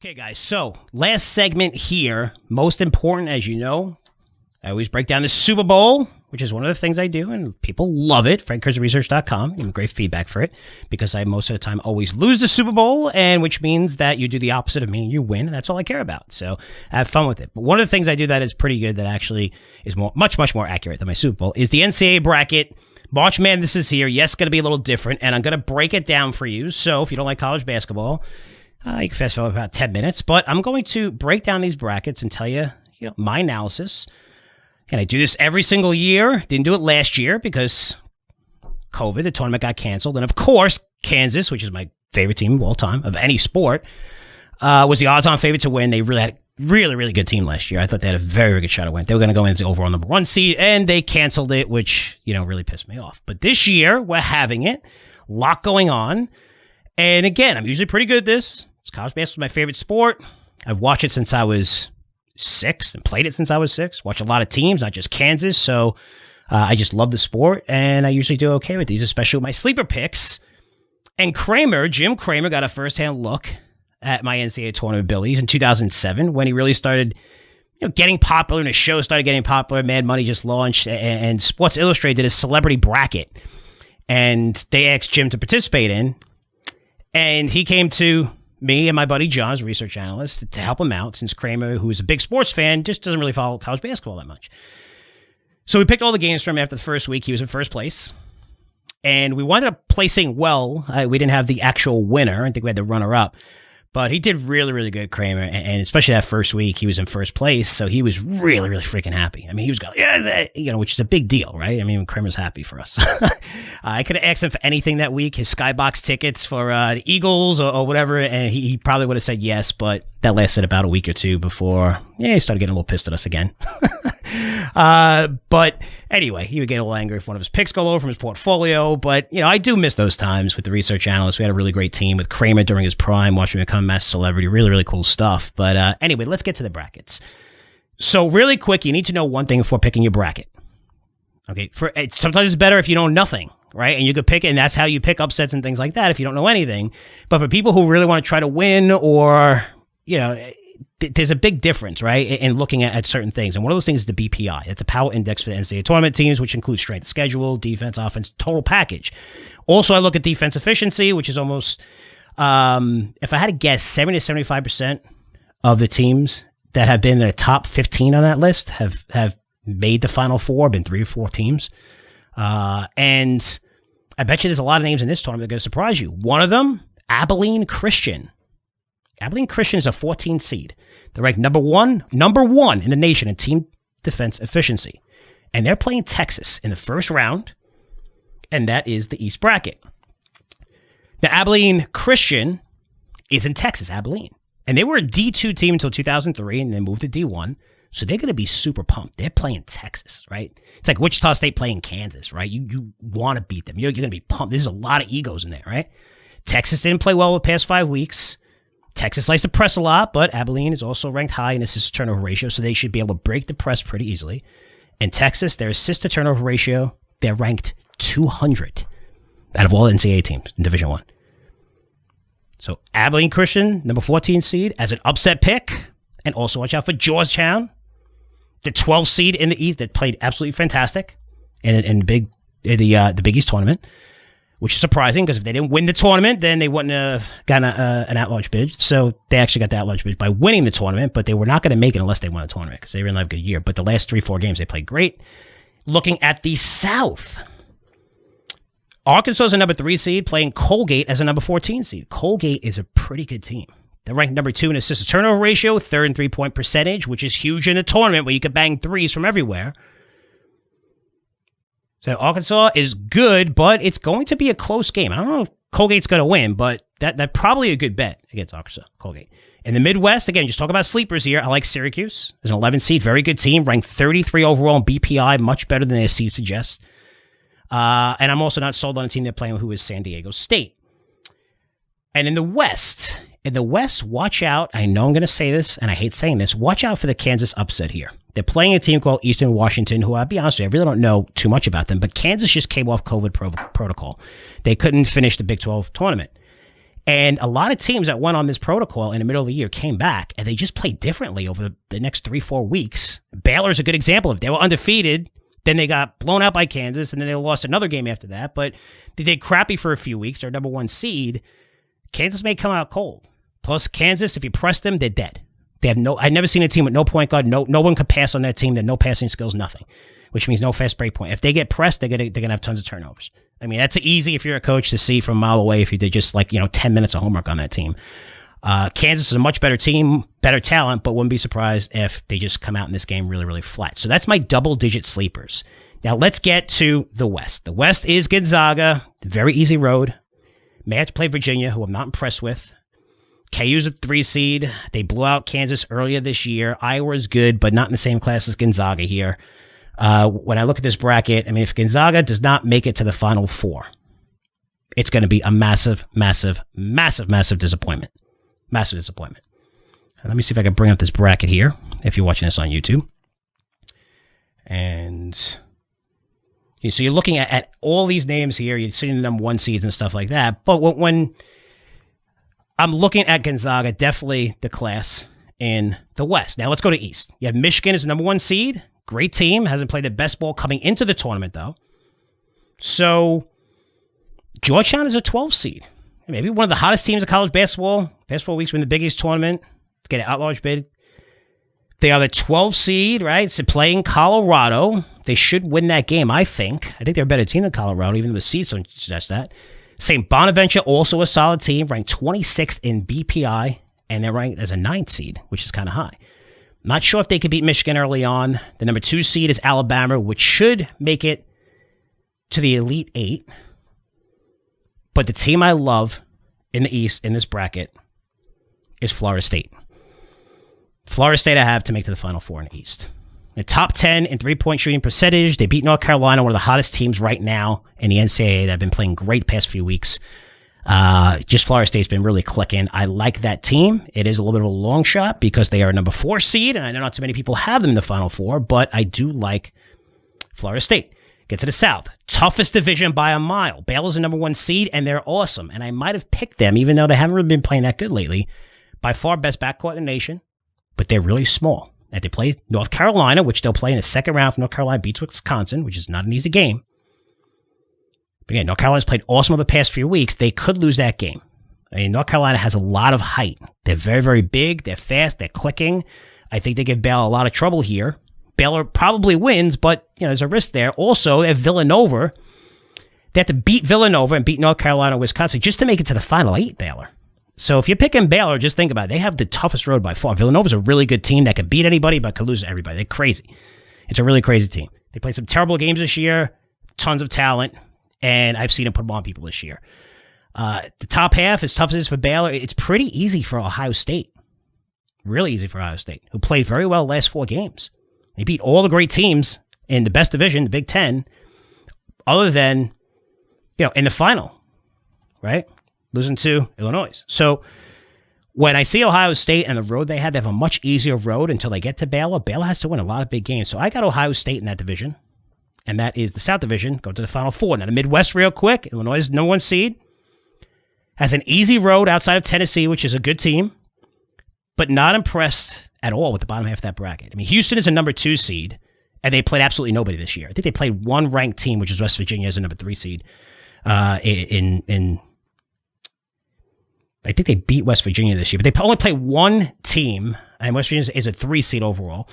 Okay, guys, so last segment here, most important, as you know, I always break down the Super Bowl, which is one of the things I do, and people love it. FrankCurzioResearch.com, give me great feedback for it, because I most of the time always lose the Super Bowl, and which means that you do the opposite of me and you win, and that's all I care about. So have fun with it. But one of the things I do that is pretty good, that actually is much more accurate than my Super Bowl, is the NCAA bracket. March Madness is here. Yes, going to be a little different, and I'm going to break it down for you. So if you don't like college basketball, you can fast forward about 10 minutes, but I'm going to break down these brackets and tell you, my analysis. And I do this every single year. Didn't do it last year because COVID, the tournament got canceled. And of course, Kansas, which is my favorite team of all time, of any sport, was the odds-on favorite to win. They really had a really good team last year. I thought they had a very good shot at winning. They were going to go in as the overall number 1 seed, and they canceled it, which, really pissed me off. But this year, we're having it. A lot going on. And again, I'm usually pretty good at this. College basketball is my favorite sport. I've watched it since I was 6 and played it since I was 6. Watch a lot of teams, not just Kansas. So I just love the sport, and I usually do okay with these, especially with my sleeper picks. And Jim Kramer, got a firsthand look at my NCAA tournament abilities in 2007 when he really started getting popular, and his show started getting popular. Mad Money just launched, and Sports Illustrated did a celebrity bracket, and they asked Jim to participate in, and he came to me and my buddy John, as a research analyst, to help him out, since Kramer, who is a big sports fan, just doesn't really follow college basketball that much. So we picked all the games from him after the first week. He was in first place. And we wound up placing well. We didn't have the actual winner. I think we had the runner-up. But he did really good, Kramer. And especially that first week, he was in first place. So he was really freaking happy. I mean, he was going, which is a big deal, right? I mean, Kramer's happy for us. I could have asked him for anything that week, his Skybox tickets for the Eagles or whatever, and he probably would have said yes, but that lasted about a week or two before, he started getting a little pissed at us again. But anyway, he would get a little angry if one of his picks go low from his portfolio. But, I do miss those times with the research analysts. We had a really great team with Kramer during his prime, watching him become a mass celebrity. Really cool stuff. But anyway, let's get to the brackets. So really quick, you need to know one thing before picking your bracket. Okay, sometimes it's better if you know nothing, right? And you could pick it, and that's how you pick upsets and things like that if you don't know anything. But for people who really want to try to win, or, there's a big difference, right, in looking at certain things. And one of those things is the BPI. It's a power index for the NCAA tournament teams, which includes strength of schedule, defense, offense, total package. Also, I look at defense efficiency, which is almost, if I had to guess, 70 to 75% of the teams that have been in the top 15 on that list have made the Final Four, been 3 or 4 teams. And I bet you there's a lot of names in this tournament that are going to surprise you. One of them, Abilene Christian. Abilene Christian is a 14 seed. They're ranked number one in the nation in team defense efficiency. And they're playing Texas in the first round, and that is the East bracket. Now, Abilene Christian is in Texas, Abilene. And they were a D2 team until 2003, and they moved to D1. So they're going to be super pumped. They're playing Texas, right? It's like Wichita State playing Kansas, right? You want to beat them. You're going to be pumped. There's a lot of egos in there, right? Texas didn't play well the past 5 weeks. Texas likes to press a lot, but Abilene is also ranked high in assist-to-turnover ratio, so they should be able to break the press pretty easily. And Texas, their assist-to-turnover ratio, they're ranked 200 out of all NCAA teams in Division I. So Abilene Christian, number 14 seed, as an upset pick. And also watch out for Georgetown, the 12th seed in the East that played absolutely fantastic in the Big East tournament, which is surprising because if they didn't win the tournament, then they wouldn't have gotten an at-large bid. So they actually got the at-large bid by winning the tournament, but they were not going to make it unless they won the tournament because they didn't have a good year. But the last 3-4 games, they played great. Looking at the South, Arkansas is a number 3 seed playing Colgate as a number 14 seed. Colgate is a pretty good team. They're ranked number 2 in assist-to-turnover ratio, 3rd in three-point percentage, which is huge in a tournament where you can bang threes from everywhere. So Arkansas is good, but it's going to be a close game. I don't know if Colgate's going to win, but that's probably a good bet against Arkansas, Colgate. In the Midwest, again, just talk about sleepers here. I like Syracuse. There's an 11 seed, very good team, ranked 33 overall in BPI, much better than their seed suggests. And I'm also not sold on a team they're playing who is San Diego State. And in the West, watch out. I know I'm going to say this, and I hate saying this. Watch out for the Kansas upset here. They're playing a team called Eastern Washington, who, I'll be honest with you, I really don't know too much about them, but Kansas just came off COVID protocol. They couldn't finish the Big 12 tournament. And a lot of teams that went on this protocol in the middle of the year came back, and they just played differently over the next 3-4 weeks. Baylor's a good example of it. They were undefeated, then they got blown out by Kansas, and then they lost another game after that. But they did crappy for a few weeks. They're number 1 seed. Kansas may come out cold. Plus, Kansas, if you press them, they're dead. They have I've never seen a team with no point guard. No one can pass on that team. They have no passing skills, nothing, which means no fast break point. If they get pressed, they're gonna have tons of turnovers. I mean, that's easy if you're a coach to see from a mile away if you did just 10 minutes of homework on that team. Kansas is a much better team, better talent, but wouldn't be surprised if they just come out in this game really, really flat. So that's my double-digit sleepers. Now let's get to the West. The West is Gonzaga, very easy road. May have to play Virginia, who I'm not impressed with. KU's a 3 seed. They blew out Kansas earlier this year. Iowa is good, but not in the same class as Gonzaga here. When I look at this bracket, I mean, if Gonzaga does not make it to the Final Four, it's going to be a massive, massive, massive, massive disappointment. Massive disappointment. Let me see if I can bring up this bracket here, if you're watching this on YouTube. And so you're looking at all these names here. You're seeing the number 1 seeds and stuff like that. But when I'm looking at Gonzaga, definitely the class in the West. Now let's go to East. You have Michigan as the number 1 seed. Great team. Hasn't played the best ball coming into the tournament, though. So Georgetown is a 12 seed. Maybe one of the hottest teams in college basketball. Basketball weeks win the Big East tournament. Get an at-large bid. They are the 12 seed, right? So playing Colorado. They should win that game, I think. I think they're a better team than Colorado, even though the seeds don't suggest that. St. Bonaventure, also a solid team, ranked 26th in BPI, and they're ranked as a 9th seed, which is kind of high. Not sure if they could beat Michigan early on. The number 2 seed is Alabama, which should make it to the Elite 8. But the team I love in the East, in this bracket, is Florida State. Florida State I have to make to the Final Four in the East. The top 10 in three-point shooting percentage. They beat North Carolina, one of the hottest teams right now in the NCAA that have been playing great the past few weeks. Just Florida State's been really clicking. I like that team. It is a little bit of a long shot because they are a number 4 seed, and I know not too many people have them in the Final Four, but I do like Florida State. Get to the South. Toughest division by a mile. Baylor's a number 1 seed, and they're awesome. And I might have picked them, even though they haven't really been playing that good lately. By far best backcourt in the nation, but they're really small. And they play North Carolina, which they'll play in the second round if North Carolina beats Wisconsin, which is not an easy game. But again, North Carolina's played awesome over the past few weeks. They could lose that game. I mean, North Carolina has a lot of height. They're very, very big. They're fast. They're clicking. I think they give Baylor a lot of trouble here. Baylor probably wins, but there's a risk there. Also, at Villanova, they have to beat Villanova and beat North Carolina, Wisconsin just to make it to the Final 8, Baylor. So if you're picking Baylor, just think about it. They have the toughest road by far. Villanova's a really good team that could beat anybody but could lose to everybody. They're crazy. It's a really crazy team. They played some terrible games this year, tons of talent, and I've seen them put them on people this year. The top half, as tough as it is for Baylor, it's pretty easy for Ohio State. Really easy for Ohio State, who played very well the last 4 games. They beat all the great teams in the best division, the Big Ten, other than, in the final, right? Losing to Illinois. So when I see Ohio State and the road they have a much easier road until they get to Baylor. Baylor has to win a lot of big games. So I got Ohio State in that division, and that is the South Division, go to the Final Four. Now the Midwest real quick, Illinois is number 1 seed, has an easy road outside of Tennessee, which is a good team, but not impressed at all with the bottom half of that bracket. I mean, Houston is a number 2 seed, and they played absolutely nobody this year. I think they played one ranked team, which is West Virginia as a number 3 seed I think they beat West Virginia this year, but they only play one team, and West Virginia is a 3 seed overall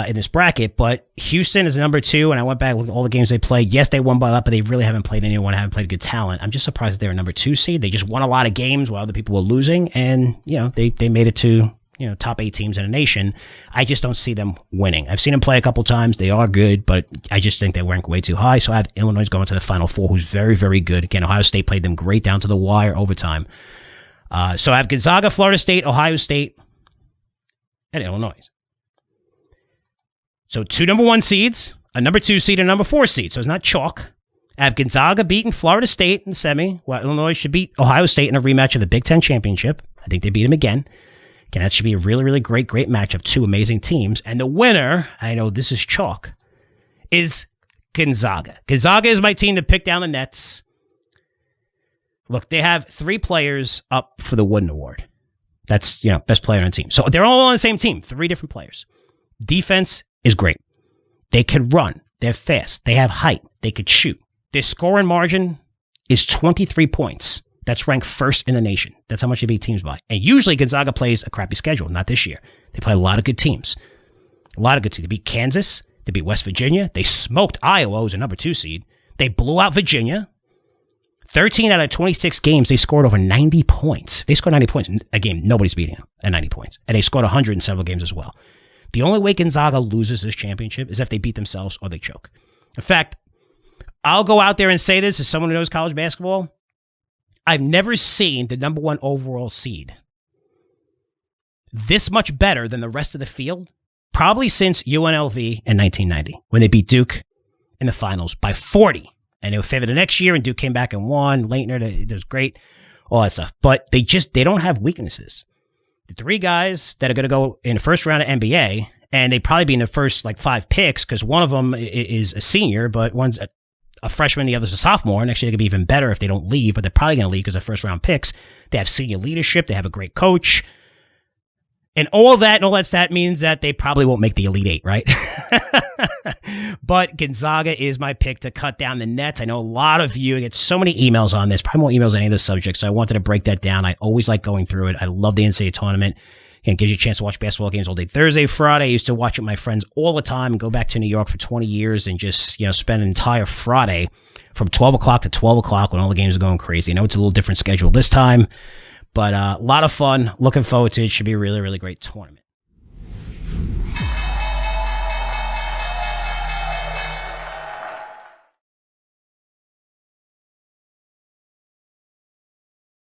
in this bracket. But Houston is number 2, and I went back and looked at all the games they played. Yes, they won by a lot, but they really haven't played anyone, haven't played good talent. I'm just surprised that they're a number 2 seed. They just won a lot of games while other people were losing, and they made it to top 8 teams in a nation. I just don't see them winning. I've seen them play a couple times. They are good, but I just think they rank way too high. So I have Illinois going to the Final Four, who's very, very good. Again, Ohio State played them great down to the wire overtime. So I have Gonzaga, Florida State, Ohio State, and Illinois. So 2 number 1 seeds, a number 2 seed, and a number 4 seed. So it's not chalk. I have Gonzaga beating Florida State in the semi, while Illinois should beat Ohio State in a rematch of the Big Ten Championship. I think they beat them again. Again, that should be a really, really great matchup. 2 amazing teams. And the winner, I know this is chalk, is Gonzaga. Gonzaga is my team to pick down the Nets. Look, they have 3 players up for the Wooden Award. That's, best player on the team. So they're all on the same team, 3 different players. Defense is great. They can run. They're fast. They have height. They could shoot. Their scoring margin is 23 points. That's ranked first in the nation. That's how much they beat teams by. And usually Gonzaga plays a crappy schedule. Not this year. They play a lot of good teams. A lot of good teams. They beat Kansas. They beat West Virginia. They smoked Iowa, who's a number 2 seed. They blew out Virginia. 13 out of 26 games, they scored over 90 points. They scored 90 points. A game, nobody's beating them at 90 points. And they scored 100 in several games as well. The only way Gonzaga loses this championship is if they beat themselves or they choke. In fact, I'll go out there and say this as someone who knows college basketball. I've never seen the number 1 overall seed this much better than the rest of the field, probably since UNLV in 1990, when they beat Duke in the finals by 40. And they were favored the next year, and Duke came back and won. Leitner, it was great, all that stuff. But they don't have weaknesses. The 3 guys that are going to go in the first round of NBA, and they'd probably be in the first 5 picks, because one of them is a senior, but one's a freshman, the other's a sophomore. And actually, they could be even better if they don't leave, but they're probably going to leave because they're first round picks. They have senior leadership. They have a great coach. And all that means that they probably won't make the Elite 8, right? But Gonzaga is my pick to cut down the nets. I know a lot of you get so many emails on this, probably more emails than any of the subjects, so I wanted to break that down. I always like going through it. I love the NCAA tournament. It gives you a chance to watch basketball games all day Thursday, Friday. I used to watch it with my friends all the time and go back to New York for 20 years and just, spend an entire Friday from 12 o'clock to 12 o'clock when all the games are going crazy. I know it's a little different schedule this time, but a lot of fun. Looking forward to it. Should be a really, really great tournament.